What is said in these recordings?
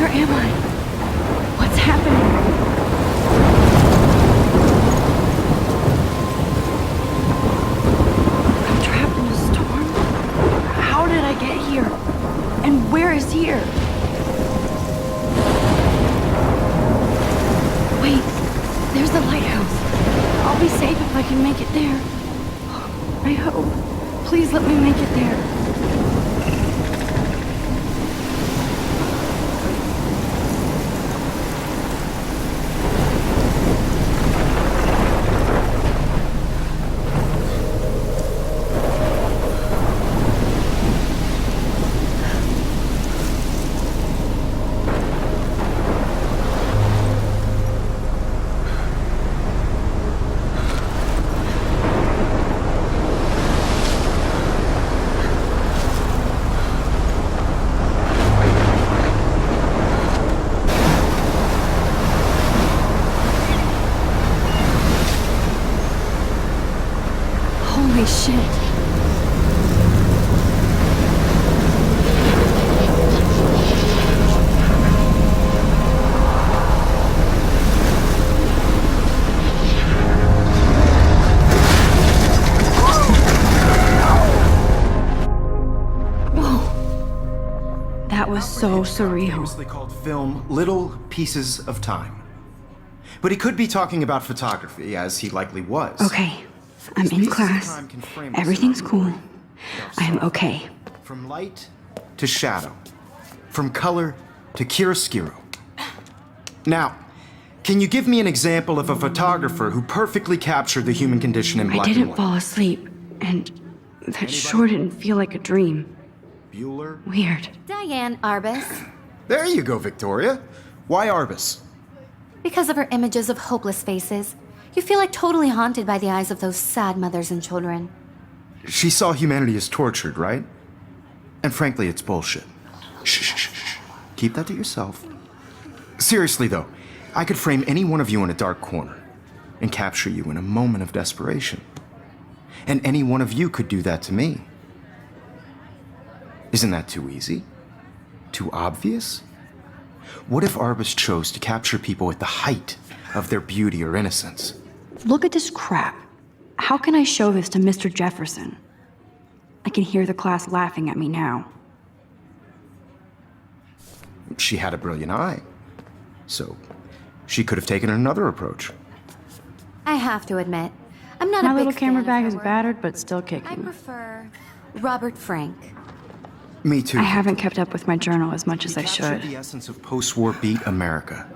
Where am I? What's happening? I'm trapped in a storm? How did I get here? And where is here? Wait, there's the lighthouse. I'll be safe if I can make it there. I hope. Please let me make it there. Holy shit. Whoa. That was so surreal. Famously called film Little Pieces of Time. But he could be talking about photography, as he likely was. Okay. I'm in class. Everything's cool. I am okay. From light to shadow. From color to chiaroscuro. Now, can you give me an example of a photographer who perfectly captured the human condition in black and I didn't white? fall asleep, and that sure didn't feel like a dream. Bueller? Weird. Diane Arbus. There you go, Victoria. Why Arbus? Because of her images of hopeless faces, you feel like totally haunted by the eyes of those sad mothers and children. She saw humanity as tortured, right? And frankly, it's bullshit. Shh, shh, shh, shh. Keep that to yourself. Seriously, though, I could frame any one of you in a dark corner and capture you in a moment of desperation. And any one of you could do that to me. Isn't that too easy? Too obvious? What if Arbus chose to capture people at the height of their beauty or innocence? Look at this crap. How can I show this to Mr. Jefferson? I can hear the class laughing at me now. She had a brilliant eye. So, she could have taken another approach. I have to admit, I'm not My a big little camera fan of bag her is work. battered, but still I kicking. prefer Robert Frank. Me too. I haven't kept up with my journal as much as I Captured should. the essence of post-war beat America.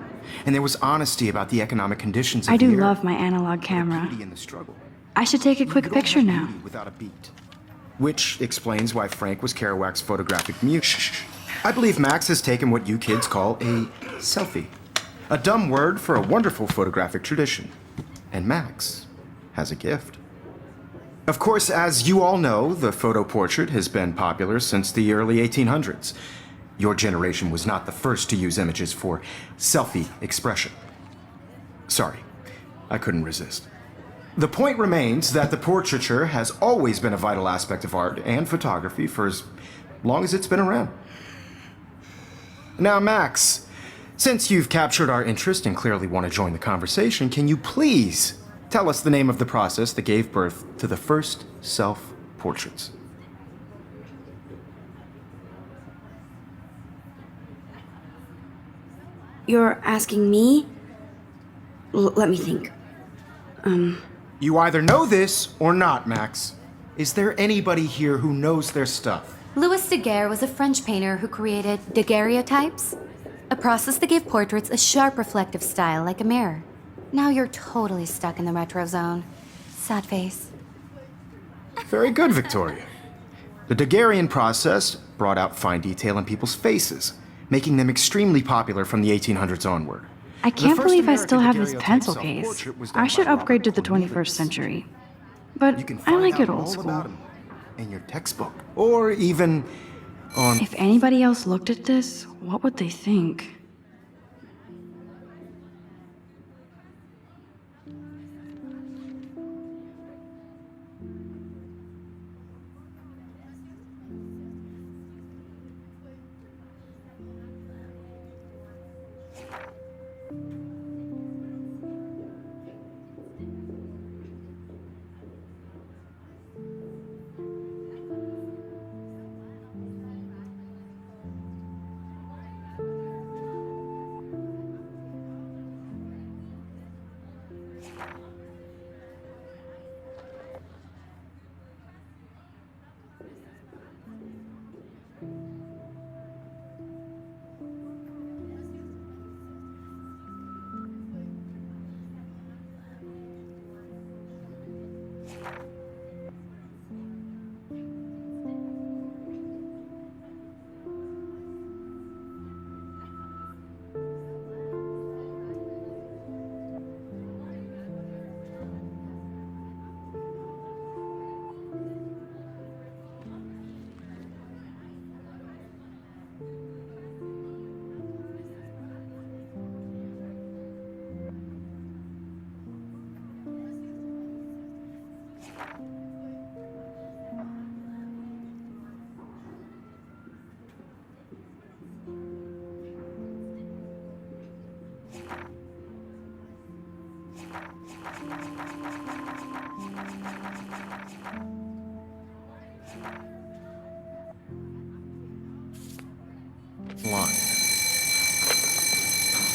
And there was honesty about the economic conditions of I the do era. love my analog camera. Beauty in the struggle. I should take a quick You don't picture have now. beauty without a beat. Which explains why Frank was Kerouac's photographic muse. Shh. I believe Max has taken what you kids call a selfie. A dumb word for a wonderful photographic tradition. And Max has a gift. Of course, as you all know, the photo portrait has been popular since the early 1800s. Your generation was not the first to use images for selfie expression. Sorry, I couldn't resist. The point remains that the portraiture has always been a vital aspect of art and photography for as long as it's been around. Now, Max, since you've captured our interest and clearly want to join the conversation, can you please tell us the name of the process that gave birth to the first self-portraits? You're asking me? Let me think. You either know this or not, Max. Is there anybody here who knows their stuff? Louis Daguerre was a French painter who created daguerreotypes, a process that gave portraits a sharp reflective style like a mirror. Now you're totally stuck in the retro zone. Sad face. Very good, Victoria. The Daguerrean process brought out fine detail in people's faces, making them extremely popular from the 1800s onward. I can't first believe I American still have this daguerreotype pencil self-portrait case. was done I should by upgrade to Robert the Cornelius. 21st century. But You can I find like out it old all school. about him in your textbook, or even on. If anybody else looked at this, what would they think? Line.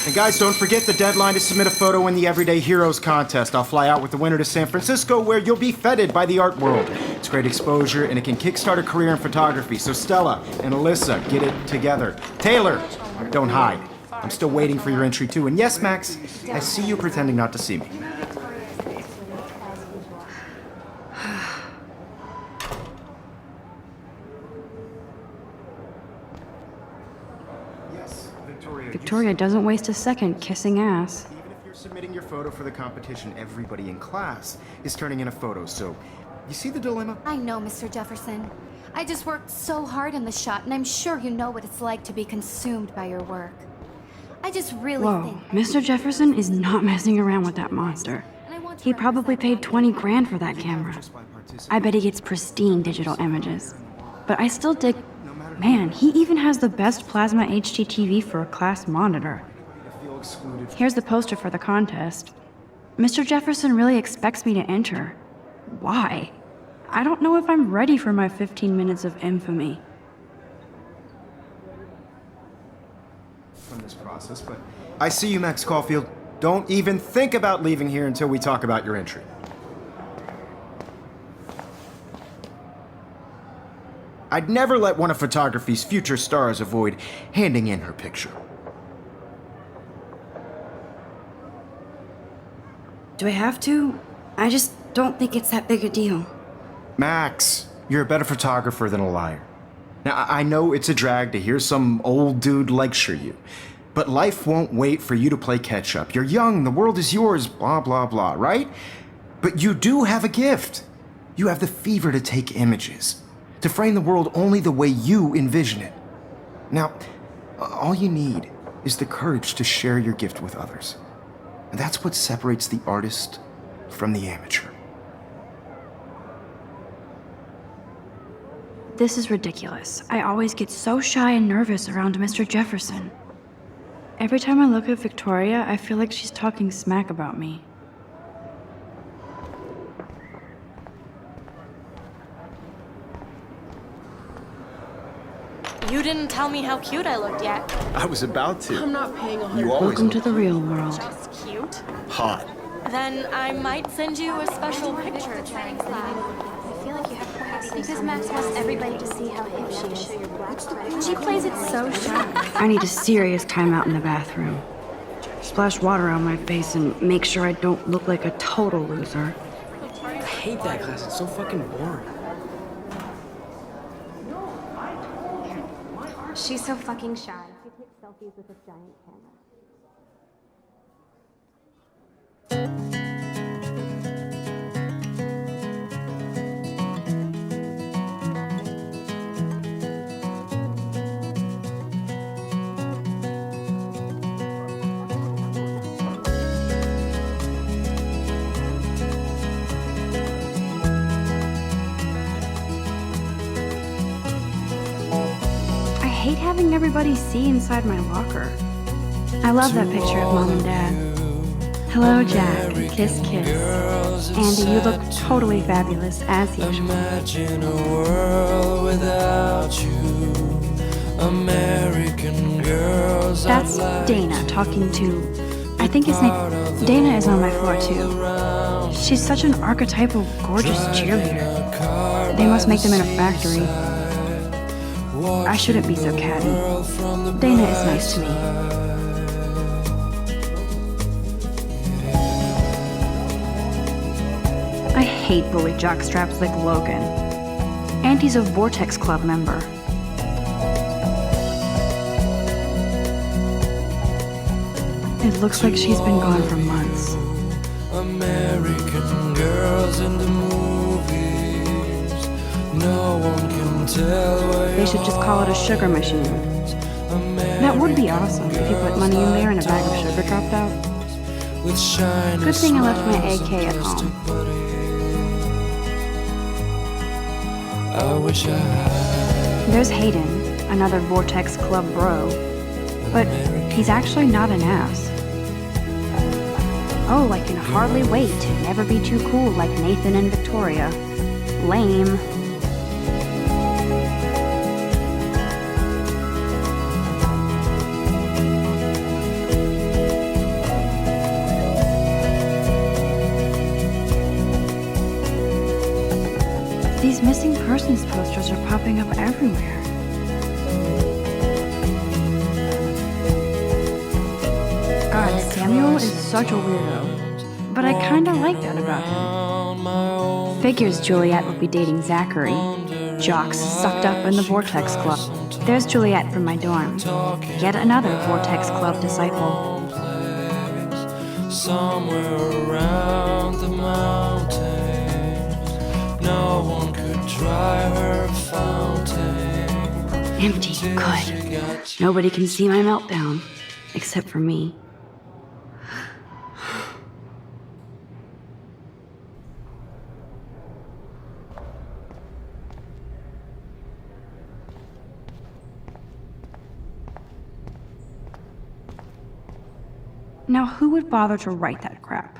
And guys, don't forget the deadline to submit a photo in the Everyday Heroes contest. I'll fly out with the winner to San Francisco, where you'll be feted by the art world. It's great exposure, and it can kickstart a career in photography. So Stella and Alyssa, get it together. Taylor, don't hide. I'm still waiting for your entry too. And yes, Max, I see you pretending not to see me. Yes, Victoria doesn't waste a second kissing ass. Even if you're submitting your photo for the competition, everybody in class is turning in a photo, so you see the dilemma? I know, Mr. Jefferson. I just worked so hard on the shot, and I'm sure you know what it's like to be consumed by your work. I just really Whoa, think... Mr. Jefferson is not messing around with that monster. He probably paid 20 grand for that camera. I bet he gets pristine digital images. But I still dig... Man, he even has the best plasma HDTV for a class monitor. Here's the poster for the contest. Mr. Jefferson really expects me to enter. Why? I don't know if I'm ready for my 15 minutes of infamy. From this process, but I see you, Max Caulfield. Don't even think about leaving here until we talk about your entry. I'd never let one of photography's future stars avoid handing in her picture. Do I have to? I just don't think it's that big a deal. Max, you're a better photographer than a liar. Now, I know it's a drag to hear some old dude lecture you, but life won't wait for you to play catch-up. You're young, the world is yours, blah, blah, blah, right? But you do have a gift. You have the fever to take images, to frame the world only the way you envision it. Now, all you need is the courage to share your gift with others. And that's what separates the artist from the amateur. This is ridiculous. I always get so shy and nervous around Mr. Jefferson. Every time I look at Victoria, I feel like she's talking smack about me. You didn't tell me how cute I looked yet. I was about to. I'm not paying 100. You always Welcome to the real world. Just cute. hot. Then I might send you a special picture. Because Max wants everybody to see how hip she is. She plays it so sharp. I need a serious timeout in the bathroom. Splash water on my face and make sure I don't look like a total loser. I hate that class. It's so fucking boring. She's so fucking shy. She takes selfies with this giant camera. I hate having everybody see inside my locker. I love that picture of Mom and Dad. Hello, Jack. Kiss, kiss. Andy, you look totally fabulous, as usual. Imagine a world without you. American girls. That's Dana talking to... I think his name... Dana is on my floor, too. She's such an archetypal, gorgeous cheerleader. They must make them in a factory. I shouldn't be so catty. Dana is nice to me. I hate bully jockstraps like Logan. And he's a Vortex Club member. It looks like she's been gone for months. American girls in the movies. No one can tell where They should just call it a sugar machine. That would be awesome if you put money in there and a bag of sugar dropped out. with shiny Good thing I left my AK at home. I wish I had. There's Hayden, another Vortex Club bro. But he's actually not an ass. Oh, I can hardly wait to never be too cool like Nathan and Victoria. Lame. These missing persons posters are popping up everywhere. God, Samuel is such a weirdo. But I kinda like that about him. Figures Juliet would be dating Zachary. Jocks sucked up in the Vortex Club. There's Juliet from my dorm. Yet another Vortex Club disciple. Somewhere around the mountains, no one could dry her fountain. Empty, good. Nobody can see my meltdown. Except for me. Now, who would bother to write that crap?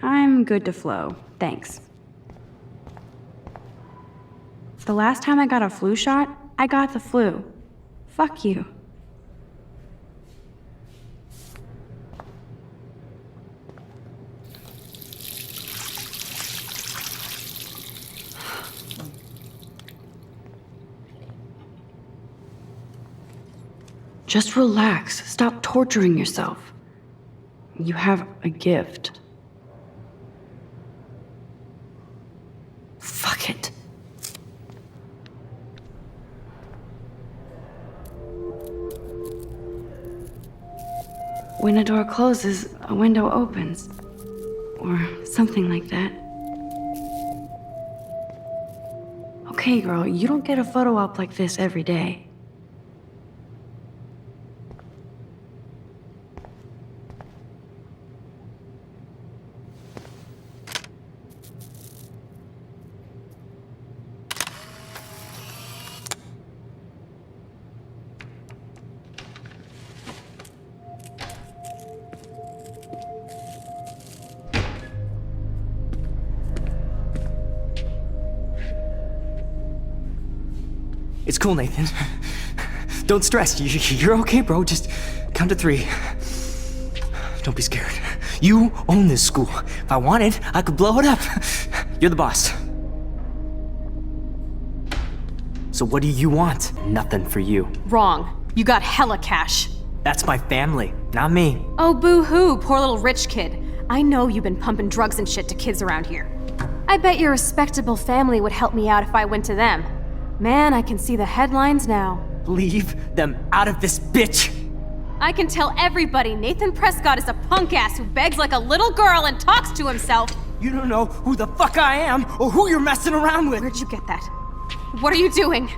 I'm good to flow, thanks. The last time I got a flu shot, I got the flu. Fuck you. Just relax. Stop torturing yourself. You have a gift. Fuck it. When a door closes, a window opens. Or something like that. Okay, girl, you don't get a photo op like this every day. It's cool, Nathan. Don't stress. You're okay, bro. Just count to 3. Don't be scared. You own this school. If I wanted, I could blow it up. You're the boss. So what do you want? Nothing for you. Wrong. You got hella cash. That's my family, not me. Oh, boo-hoo, poor little rich kid. I know you've been pumping drugs and shit to kids around here. I bet your respectable family would help me out if I went to them. Man, I can see the headlines now. Leave them out of this bitch! I can tell everybody Nathan Prescott is a punk ass who begs like a little girl and talks to himself. You don't know who the fuck I am or who you're messing around with. Where'd you get that? What are you doing?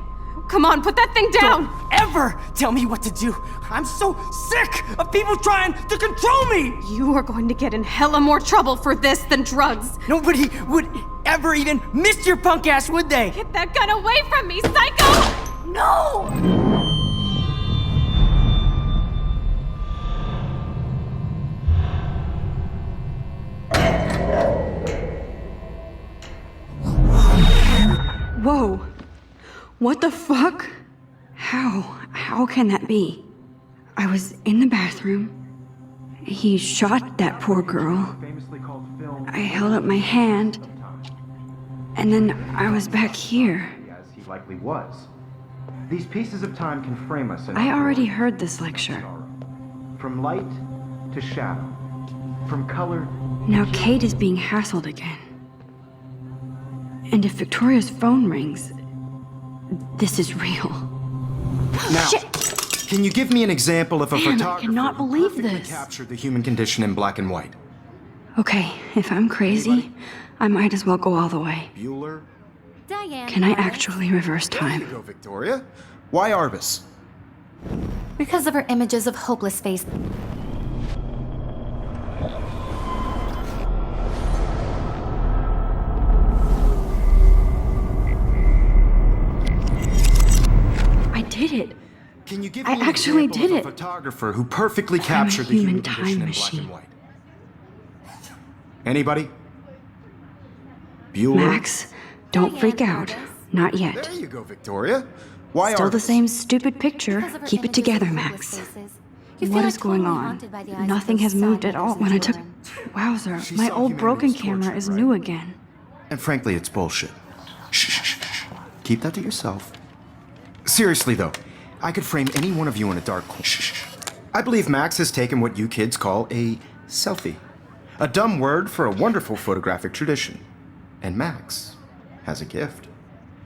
Come on, put that thing down! Don't ever tell me what to do! I'm so sick of people trying to control me! You are going to get in hella more trouble for this than drugs. Nobody would ever even miss your punk ass, would they? Get that gun away from me, psycho! No! Whoa. What the fuck? How can that be? I was in the bathroom. He shot that poor girl. I held up my hand. And then I was back here. As he likely was. These pieces of time can frame us in I already heard this lecture. from light to shadow, from color. Now Kate is being hassled again. And if Victoria's phone rings, this is real. Now, Shit! can you give me an example of a Man, I photographer cannot who believe perfectly this. captured the human condition in black and white? Okay, if I'm crazy, I might as well go all the way. Bueller? Diane. Can I Lawrence. actually reverse There you time? go, Victoria. Why Arbus? Because of her images of hopeless face. I did it. Can you give I me an actually example did of a it. photographer who perfectly captured the human human time condition in black machine. and white? Anybody? Bueller? Max, don't freak out. Not yet. There you go, Victoria. Why Still Arbus? the same stupid picture. Because of her Keep it images together, of Max. hopeless faces. You feel What like is going totally on? haunted by the eyes of Nothing those has moved sad at all mothers when I and took... children. Wowzer, She my saw old humanity broken as torture, camera is right? new again. And frankly, it's bullshit. Shh, shh, shh, shh. Keep that to yourself. Seriously, though, I could frame any one of you in a dark corner. Shh, shh, shh. I believe Max has taken what you kids call a selfie. A dumb word for a wonderful photographic tradition. And Max has a gift.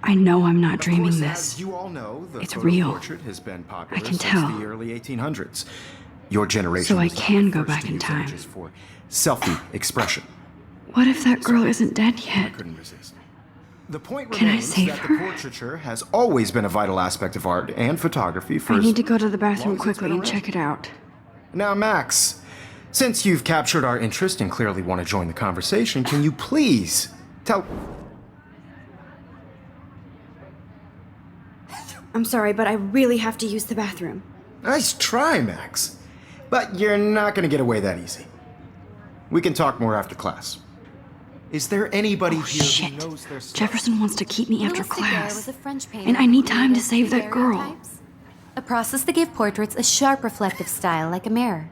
I know I'm not Of dreaming course, this. as you all know, the It's photo real. portrait has been popular I can since tell. the early 1800s. Your generation So I was not can the go first back to in use time. images for selfie expression. What if that girl isn't dead yet? Couldn't resist. The point Can I remains save that her? the portraiture has always been a vital aspect of art and photography for I as need to go to the long bathroom as it's quickly been and check it out. Now, Max, since you've captured our interest and clearly want to join the conversation, can you please tell... I'm sorry, but I really have to use the bathroom. Nice try, Max. But you're not going to get away that easy. We can talk more after class. Is there anybody Oh, here shit. who knows their stuff? Jefferson wants to keep me after Louis Daguerre class. was a French painter And I need who time to created save that girl. daguerreotypes, a process that gave portraits a sharp reflective style like a mirror.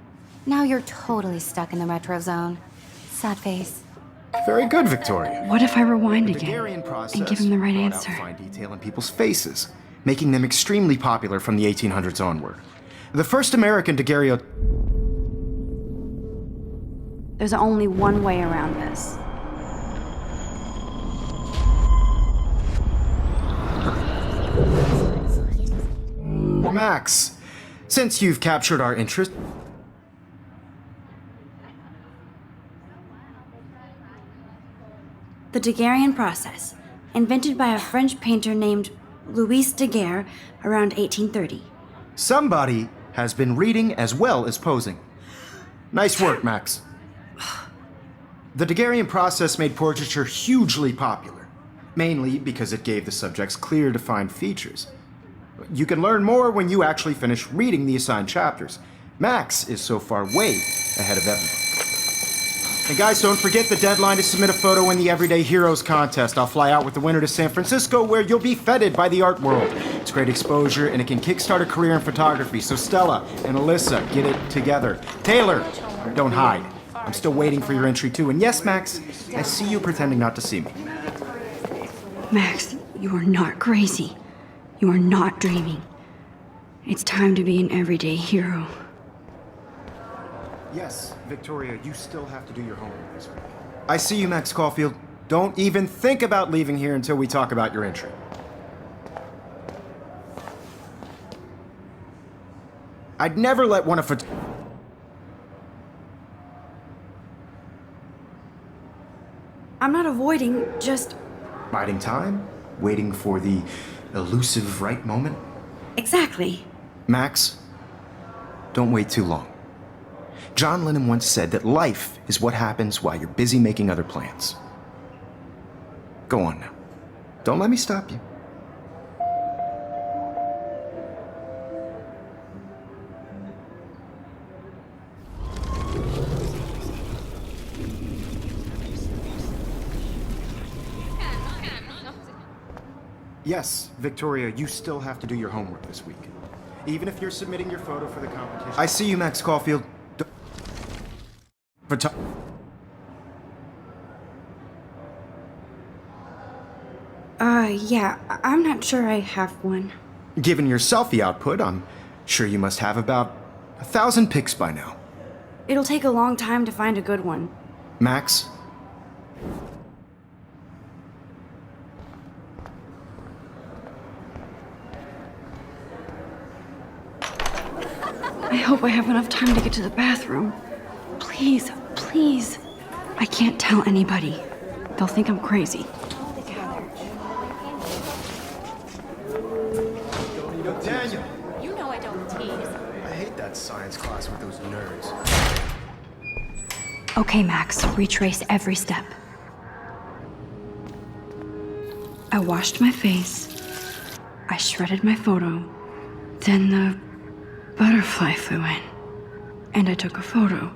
Now you're totally stuck in the retro zone. Sad face. Very good, Victoria. What if I rewind The again Daguerrean process and give him the right brought out answer? fine detail in people's faces, making them extremely popular from the 1800s onward. The first American daguerreotype... There's only one way around this. Max, since you've captured our interest... The Daguerrean process, invented by a French painter named Louis Daguerre around 1830. Somebody has been reading as well as posing. Nice work, Max. The Daguerrean process made portraiture hugely popular, mainly because it gave the subjects clear, defined features. You can learn more when you actually finish reading the assigned chapters. Max is so far way ahead of everyone. And guys, don't forget the deadline to submit a photo in the Everyday Heroes contest. I'll fly out with the winner to San Francisco, where you'll be feted by the art world. It's great exposure, and it can kickstart a career in photography. So Stella and Alyssa, get it together. Taylor, don't hide. I'm still waiting for your entry too. And yes, Max, I see you pretending not to see me. Max, you are not crazy. You are not dreaming. It's time to be an everyday hero. Yes, Victoria, you still have to do your homework this week. I see you, Max Caulfield. Don't even think about leaving here until we talk about your entry. I'd never let one of I'm not avoiding, just... biding time, waiting for the elusive right moment? Exactly. Max, don't wait too long. John Lennon once said that life is what happens while you're busy making other plans. Go on now. Don't let me stop you. Yes, Victoria, you still have to do your homework this week. Even if you're submitting your photo for the competition. I see you, Max Caulfield. Yeah, I'm not sure I have one. Given your selfie output, I'm sure you must have about 1,000 pics by now. It'll take a long time to find a good one. Max? I hope I have enough time to get to the bathroom. Please, please. I can't tell anybody. They'll think I'm crazy. Daniel! You know I don't tease. I hate that science class with those nerds. Okay, Max, retrace every step. I washed my face. I shredded my photo. Then the butterfly flew in. And I took a photo.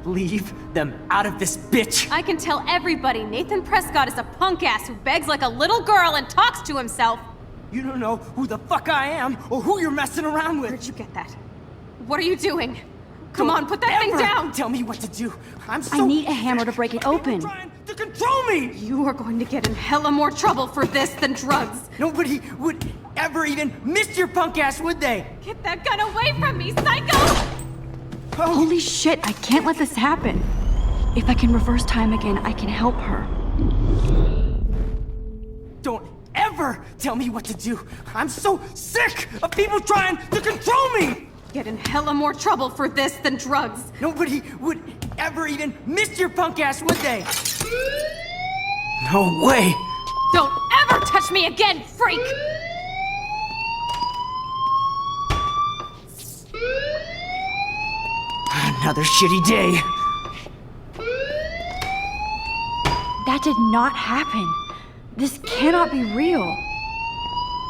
Leave them out of this bitch! I can tell everybody Nathan Prescott is a punk ass who begs like a little girl and talks to himself. You don't know who the fuck I am or who you're messing around with. Where'd you get that? What are you doing? Come on, put that Ever thing down! Tell me what to do. I'm so I need a hammer to break it open. trying to control me. You are going to get in hella more trouble for this than drugs. Nobody would ever even miss your punk ass, would they? Get that gun away from me, psycho! Holy shit, I can't let this happen. If I can reverse time again, I can help her. Don't ever tell me what to do. I'm so sick of people trying to control me. Get in hella more trouble for this than drugs. Nobody would ever even miss your punk ass, would they? No way. Don't ever touch me again, freak! Another shitty day. That did not happen. This cannot be real.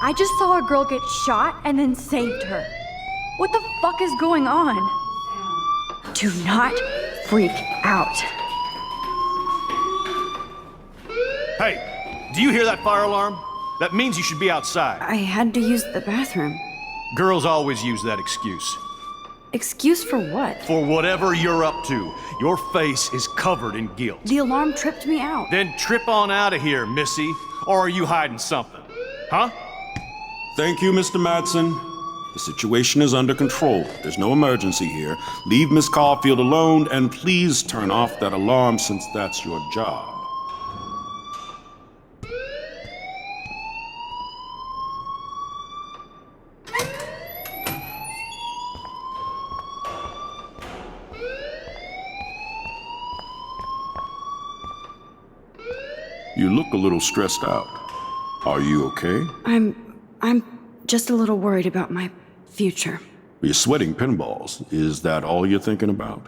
I just saw a girl get shot and then saved her. What the fuck is going on? Do not freak out. Hey, do you hear that fire alarm? That means you should be outside. I had to use the bathroom. Girls always use that excuse. Excuse for what? For whatever you're up to, your face is covered in guilt. The alarm tripped me out. Then trip on out of here, Missy. Or are you hiding something? Huh? Thank you, Mr. Madsen. The situation is under control. There's no emergency here. Leave Miss Caulfield alone, and please turn off that alarm since that's your job. You look a little stressed out. Are you okay? I'm just a little worried about my future. You're sweating pinballs. Is that all you're thinking about?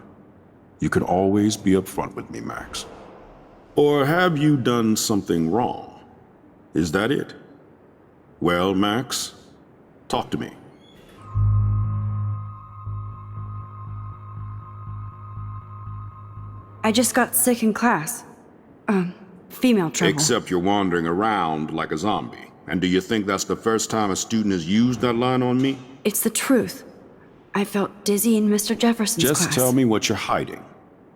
You can always be upfront with me, Max. Or have you done something wrong? Is that it? Well, Max, talk to me. I just got sick in class. Female trouble. Except you're wandering around like a zombie. And do you think that's the first time a student has used that line on me? It's the truth. I felt dizzy in Mr. Jefferson's class. Just tell me what you're hiding.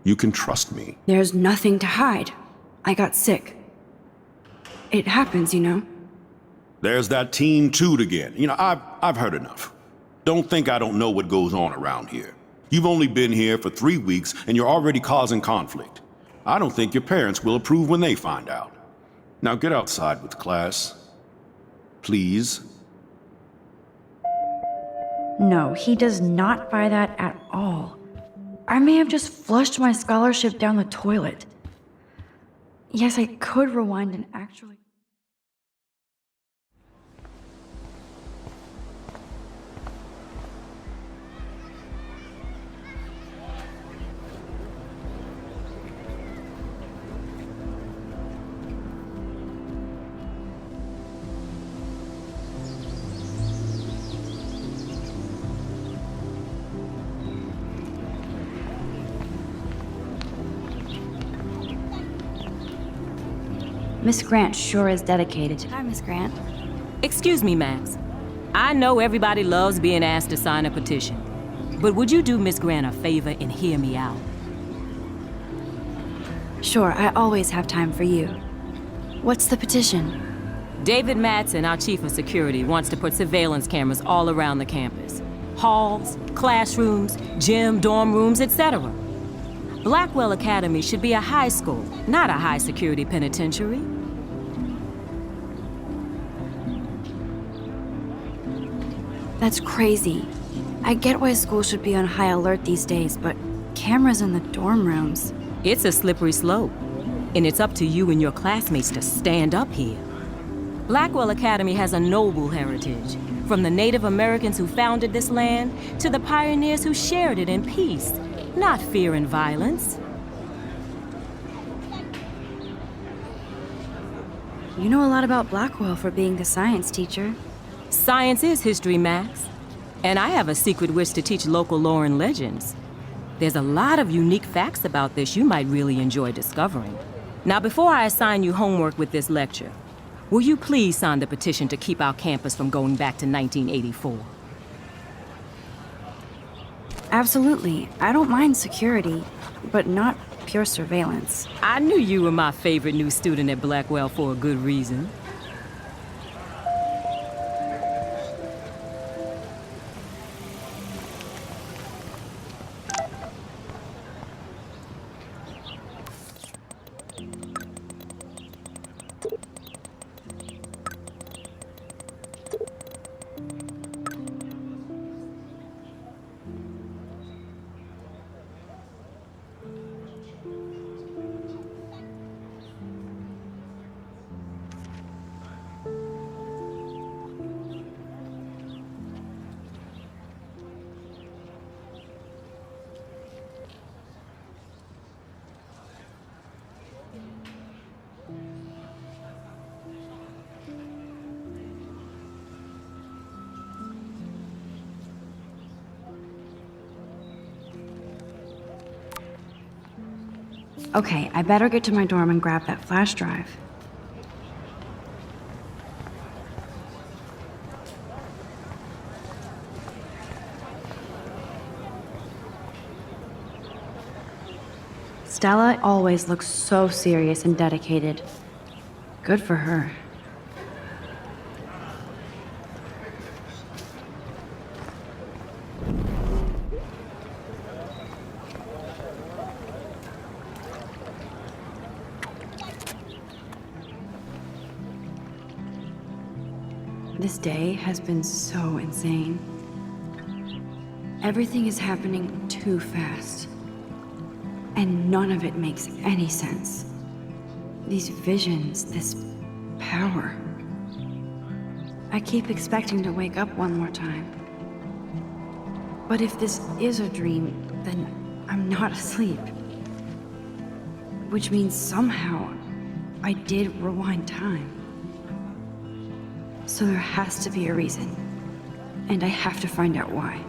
You can trust me. There's nothing to hide. I got sick. It happens, you know. There's that teen toot again. You know, I've heard enough. Don't think I don't know what goes on around here. You've only been here for 3 weeks and you're already causing conflict. I don't think your parents will approve when they find out. Now get outside with class. Please. No, he does not buy that at all. I may have just flushed my scholarship down the toilet. Yes, I could rewind and actually... Miss Grant sure is dedicated. Hi, Miss Grant. Excuse me, Max. I know everybody loves being asked to sign a petition, but would you do Miss Grant a favor and hear me out? Sure, I always have time for you. What's the petition? David Madsen, our chief of security, wants to put surveillance cameras all around the campus. Halls, classrooms, gym, dorm rooms, etc. Blackwell Academy should be a high school, not a high-security penitentiary. That's crazy. I get why school should be on high alert these days, but cameras in the dorm rooms... It's a slippery slope, and it's up to you and your classmates to stand up here. Blackwell Academy has a noble heritage, from the Native Americans who founded this land to the pioneers who shared it in peace, not fear and violence. You know a lot about Blackwell for being the science teacher. Science is history, Max. And I have a secret wish to teach local lore and legends. There's a lot of unique facts about this you might really enjoy discovering. Now, before I assign you homework with this lecture, will you please sign the petition to keep our campus from going back to 1984? Absolutely. I don't mind security, but not pure surveillance. I knew you were my favorite new student at Blackwell for a good reason. Okay, I better get to my dorm and grab that flash drive. Stella always looks so serious and dedicated. Good for her. This day has been so insane. Everything is happening too fast. And none of it makes any sense. These visions, this power. I keep expecting to wake up one more time. But if this is a dream, then I'm not asleep. Which means somehow I did rewind time. So there has to be a reason. And I have to find out why.